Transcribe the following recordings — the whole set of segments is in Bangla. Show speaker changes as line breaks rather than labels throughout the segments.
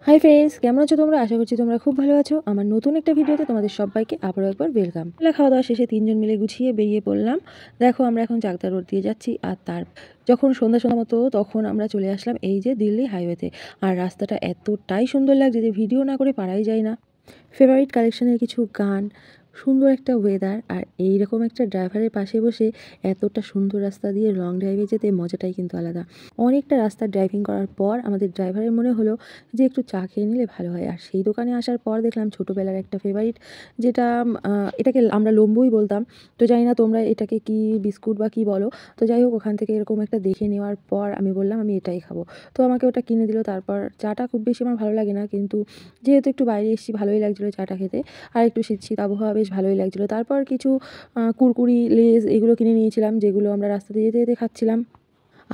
হাই ফ্রেন্ডস, কেমন আছো তোমরা? আশা করছি তোমরা খুব ভালো আছো। আমার নতুন একটা ভিডিওতে তোমাদের সবাইকে আবারও একবার ওয়েলকাম। খাওয়া দাওয়া শেষে তিনজন মিলে গুছিয়ে বেরিয়ে পড়লাম। দেখো আমরা এখন চাকদা রোড দিয়ে যাচ্ছি, আর তার যখন সন্ধ্যা মতো তখন আমরা চলে আসলাম এই যে দিল্লি হাইওয়েতে। আর রাস্তাটা এতটাই সুন্দর লাগছে যে ভিডিও না করে পারাই যায় না। ফেভারিট কালেকশনের কিছু গান, সুন্দর একটা ওয়েদার, আর এইরকম একটা ড্রাইভারের পাশে বসে এতটা সুন্দর রাস্তা দিয়ে লং ড্রাইভে যেতে মজাটাই কিন্তু আলাদা। অনেকটা রাস্তা ড্রাইভিং করার পর আমাদের ড্রাইভারের মনে হলো যে একটু চা খেয়ে নিলে ভালো হয়। আর সেই দোকানে আসার পর দেখলাম ছোটোবেলার একটা ফেভারিট, যেটা এটাকে আমরা লম্বুই বলতাম। তো জানি না তোমরা এটাকে কি বিস্কুট বা কি বলো। তো যাই হোক, ওখান থেকে এরকম একটা দেখে নেওয়ার পর আমি বললাম আমি এটাই খাবো। তো আমাকে ওটা কিনে দিল। তারপর চাটা খুব বেশি আমার ভালো লাগে না, কিন্তু যেহেতু একটু বাইরে এসেছি ভালোই লাগছিলো চাটা খেতে। আর একটু শীত শীত আবহাওয়া, বেশ ভালোই লাগছিলো। তারপর কিছু কুরকুরি, লেজ এগুলো কিনে নিয়েছিলাম, যেগুলো আমরা রাস্তাতে যেতে যেতে খাচ্ছিলাম।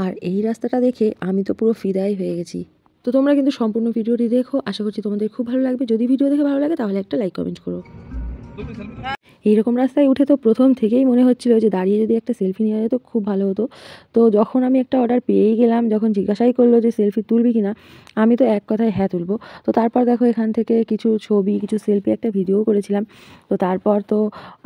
আর এই রাস্তাটা দেখে আমি তো পুরো ফিদাই হয়ে গেছি। তো তোমরা কিন্তু সম্পূর্ণ ভিডিওটি দেখো, আশা করছি তোমাদের খুব ভালো লাগবে। যদি ভিডিও দেখে ভালো লাগে তাহলে একটা লাইক কমেন্ট করো। এইরকম রাস্তায় উঠে তো প্রথম থেকেই মনে হচ্ছিল যে দাঁড়িয়ে যদি একটা সেলফি নেওয়া যেত খুব ভালো হতো। তো যখন আমি একটা অর্ডার পেয়েই গেলাম, যখন জিজ্ঞাসাই করলো যে সেলফি তুলবি কিনা, আমি তো এক কথায় হ্যাঁ তুলবো। তো তারপর দেখো এখান থেকে কিছু ছবি, কিছু সেলফি, একটা ভিডিও করেছিলাম। তো তারপর তো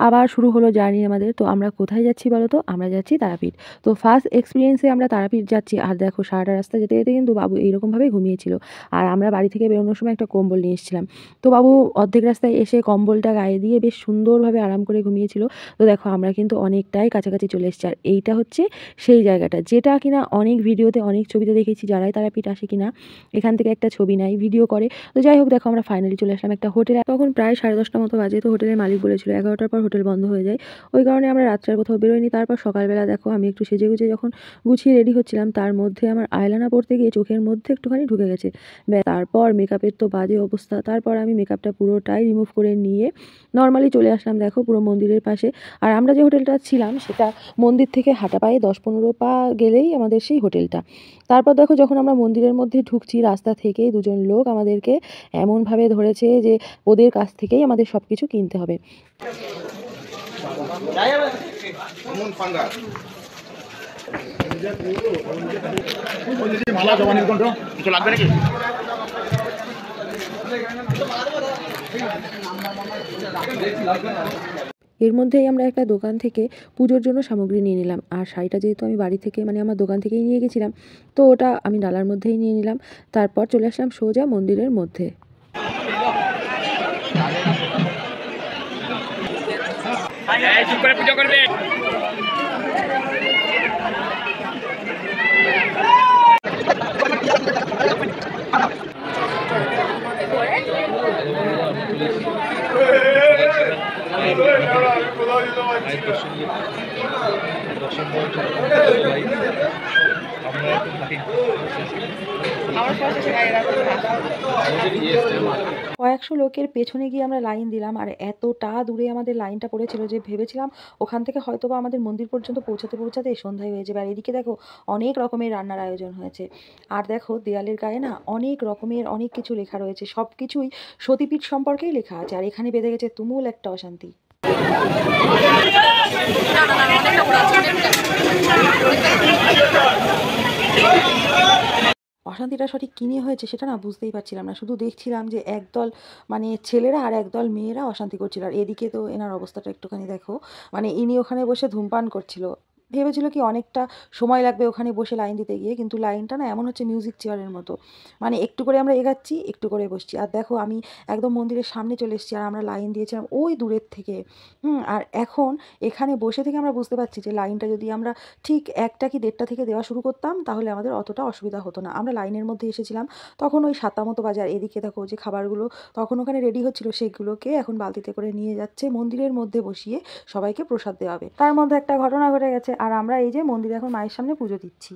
আবার শুরু হলো জার্নি আমাদের। তো আমরা কোথায় যাচ্ছি বলো তো? আমরা যাচ্ছি তারাপীঠ। তো ফার্স্ট এক্সপিরিয়েন্সে আমরা তারাপীঠ যাচ্ছি। আর দেখো সারাটা রাস্তা যেতে যেতে কিন্তু বাবু এইরকমভাবেই ঘুমিয়েছিল। আর আমরা বাড়ি থেকে বেরোনোর সময় একটা কম্বল নিয়ে এসেছিলাম। তো বাবু অর্ধেক রাস্তায় এসে কম্বলটা গায়ে দিয়ে বেশ সুন্দরভাবে আরাম করে ঘুমিয়েছিল। তো দেখো আমরা কিন্তু অনেকটাই কাছাকাছি চলে এসেছি। আর এইটা হচ্ছে সেই জায়গাটা, যেটা কিনা অনেক ভিডিওতে, অনেক ছবিতে দেখেছি যারাই তারাপীঠ আসে কিনা এখান থেকে একটা ছবি নেয়, ভিডিও করে। তো যাই হোক, দেখো আমরা ফাইনালি চলে আসলাম একটা হোটেলে। তখন প্রায় 10:30 মতো বাজে। তো হোটেলের মালিক বলেছিল 11টার পর হোটেল বন্ধ হয়ে যায়, ওই কারণে আমরা রাত্রে আর কোথাও বেরোয়নি। তারপর সকালবেলা দেখো আমি একটু সেজে গুজে যখন গুছিয়ে রেডি হচ্ছিলাম, তার মধ্যে আমার আইলানা পরতে গিয়ে চোখের মধ্যে একটুখানি ঢুকে গেছে। তারপর মেকআপের তো বাজে অবস্থা। তারপর আমি মেকআপটা পুরোটাই রিমুভ করে নিয়ে নর্মালি চলে আসলাম দেখো পুরো মন্দিরের পাশে। আর আমরা যে হোটেলটা ছিলাম সেটা মন্দির থেকে হাঁটা পায়ে 10-15 পা গেলেই আমাদের সেই হোটেলটা। তারপর দেখো যখন আমরা মন্দিরের মধ্যে ঢুকছি, রাস্তা থেকেই দুজন লোক আমাদেরকে এমনভাবে ধরেছে যে ওদের কাছ থেকেই আমাদের সব কিছু কিনতে হবে। এর মধ্যেই আমরা একটা দোকান থেকে পুজোর জন্য সামগ্রী নিয়ে নিলাম। আর শাড়িটা যেহেতু আমি বাড়ি থেকে আমার দোকান থেকেই নিয়ে গেছিলাম, তো ওটা আমি ডালার মধ্যেই নিয়ে নিলাম। তারপর চলে আসলাম সোজা মন্দিরের মধ্যে। পুজো করবে। কয়েকশো লোকের পেছনে গিয়ে আমরা লাইন দিলাম। আর এতটা দূরে আমাদের লাইনটা পড়েছিল যে ভেবেছিলাম ওখান থেকে হয়তো বা আমাদের মন্দির পর্যন্ত পৌঁছাতে সন্ধ্যায় হয়ে যাবে। আর এদিকে দেখো অনেক রকমের রান্নার আয়োজন হয়েছে। আর দেখো দেয়ালের গায়ে না অনেক রকমের অনেক কিছু লেখা রয়েছে, সব কিছুই সতীপীঠ সম্পর্কেই লেখা আছে। আর এখানে বেঁধে গেছে তুমুল একটা অশান্তি। অশান্তিটা সঠিক কী নিয়ে হয়েছে সেটা না বুঝতেই পারছিলাম না, শুধু দেখছিলাম যে একদল ছেলেরা আর একদল মেয়েরা অশান্তি করছিল। আর এদিকে তো এনার অবস্থাটা একটুখানি দেখো, ইনি ওখানে বসে ধূমপান করছিল। ভেবেছিল কি অনেকটা সময় লাগবে ওখানে বসে লাইন দিতে গিয়ে, কিন্তু লাইনটা না এমন হচ্ছে মিউজিক চেয়ারের মতো, একটু করে আমরা এগাচ্ছি, একটু করে বসছি। আর দেখো আমি একদম মন্দিরের সামনে চলে এসেছি, আর আমরা লাইন দিয়েছিলাম ওই দূরের থেকে। আর এখন এখানে বসে থেকে আমরা বুঝতে পারছি যে লাইনটা যদি আমরা ঠিক 1টা কি 1:30 থেকে দেওয়া শুরু করতাম তাহলে আমাদের অতটা অসুবিধা হতো না। আমরা লাইনের মধ্যে এসেছিলাম তখন ওই 7টা মতো বাজে। আর এদিকে দেখো যে খাবারগুলো তখন ওখানে রেডি হচ্ছিল, সেগুলোকে এখন বালতিতে করে নিয়ে যাচ্ছে মন্দিরের মধ্যে বসিয়ে সবাইকে প্রসাদ দেওয়া হবে। তার মধ্যে একটা ঘটনা ঘটে গেছে, আর আমরা এই যে মন্দিরে এখন মায়ের সামনে পুজো দিচ্ছি।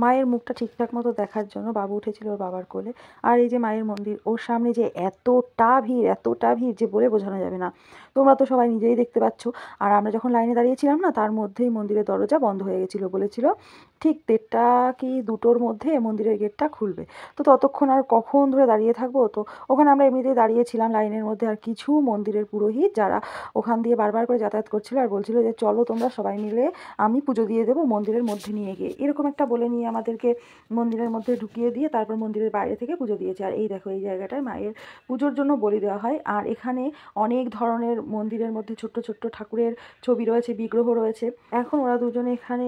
মায়ের মুখটা ঠিকঠাক মতো দেখার জন্য বাবু উঠেছিল ওর বাবার কোলে। আর এই যে মায়ের মন্দির, ওর সামনে যে এতটা ভিড় যে বলে বোঝানো যাবে না। তোমরা তো সবাই নিজেই দেখতে পাচ্ছ। আর আমরা যখন লাইনে দাঁড়িয়েছিলাম না, তার মধ্যেই মন্দিরের দরজা বন্ধ হয়ে গেছিলো। বলেছিল ঠিক 1:30 কি 2টোর মধ্যে মন্দিরের গেটটা খুলবে। তো ততক্ষণ আর কখন ধরে দাঁড়িয়ে থাকবো? তো ওখানে আমরা এমনিতেই দাঁড়িয়েছিলাম লাইনের মধ্যে। আর কিছু মন্দিরের পুরোহিত যারা ওখান দিয়ে বারবার করে যাতায়াত করছিল আর বলছিল যে চলো তোমরা সবাই মিলে, আমি পুজো দিয়ে দেবো মন্দিরের মধ্যে নিয়ে গিয়ে, এরকম একটা বলে নিয়ে আমাদেরকে মন্দিরের মধ্যে ঢুকিয়ে দিয়ে তারপর মন্দিরের বাইরে থেকে পুজো দিয়েছে। আর এই দেখো, এই জায়গাটায় মায়ের পুজোর জন্য বলি দেওয়া হয়। আর এখানে অনেক ধরনের মন্দিরের মধ্যে ছোট্ট ছোট্ট ঠাকুরের ছবি রয়েছে, বিগ্রহ রয়েছে। এখন ওরা দুজনে এখানে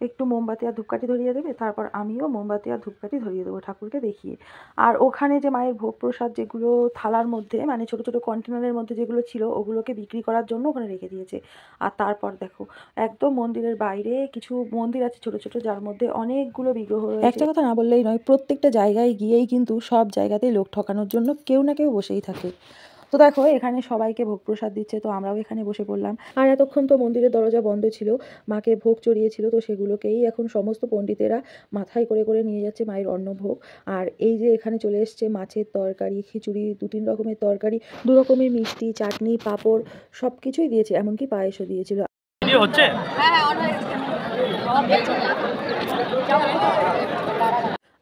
একটু মোমবাতি আর ধূপকাঠি ধরিয়ে দেবে, তারপর আমিও মোমবাতি আর ধূপকাঠি ধরিয়ে দেবো ঠাকুরকে দেখিয়ে। আর ওখানে যে মায়ের ভোগ প্রসাদ যেগুলো থালার মধ্যে, মানে ছোট ছোট কন্টেনারের মধ্যে যেগুলো ছিল, ওগুলোকে বিক্রি করার জন্য ওখানে রেখে দিয়েছে। আর তারপর দেখো, একদম মন্দিরের বাইরে কিছু মন্দির আছে ছোট ছোট, যার মধ্যে অনেকগুলো বিগ্রহ রয়েছে। একটা কথা না বললেই নয়, প্রত্যেকটা জায়গায় গিয়েই কিন্তু সব জায়গাতেই লোক ঠকানোর জন্য কেউ না কেউ বসেই থাকে। তো দেখো, এখানে সবাইকে ভোগ প্রসাদ দিচ্ছে, তো আমরাও এখানে বসে পড়লাম। আর এতক্ষণ তো মন্দিরের দরজা বন্ধ ছিল, মাকে ভোগ চড়িয়েছিল, তো সেগুলোকেই এখন সমস্ত পণ্ডিতেরা মাথায় করে করে নিয়ে যাচ্ছে মায়ের অন্নভোগ। আর এই যে এখানে চলে এসছে মাছের তরকারি, খিচুড়ি, 2-3 রকমের তরকারি, 2 রকমের মিষ্টি, চাটনি, পাঁপড়, সব কিছুই দিয়েছে, এমনকি পায়েসও দিয়েছিল। হচ্ছে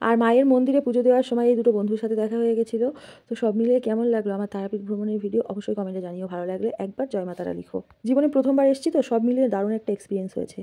আর মায়ের মন্দিরে পুজো দেওয়ার সময় এই দুটো বন্ধুর সাথে দেখা হয়ে গেছিলো। তো সব মিলিয়ে কেমন লাগলো আমার তারাপীঠ ভ্রমণের ভিডিও অবশ্যই কমেন্টে জানিও। ভালো লাগলে একবার জয় মা তারা লিখো। জীবনে প্রথমবার এসেছি, তো সব মিলিয়ে দারুণ একটা এক্সপিরিয়েন্স হয়েছে।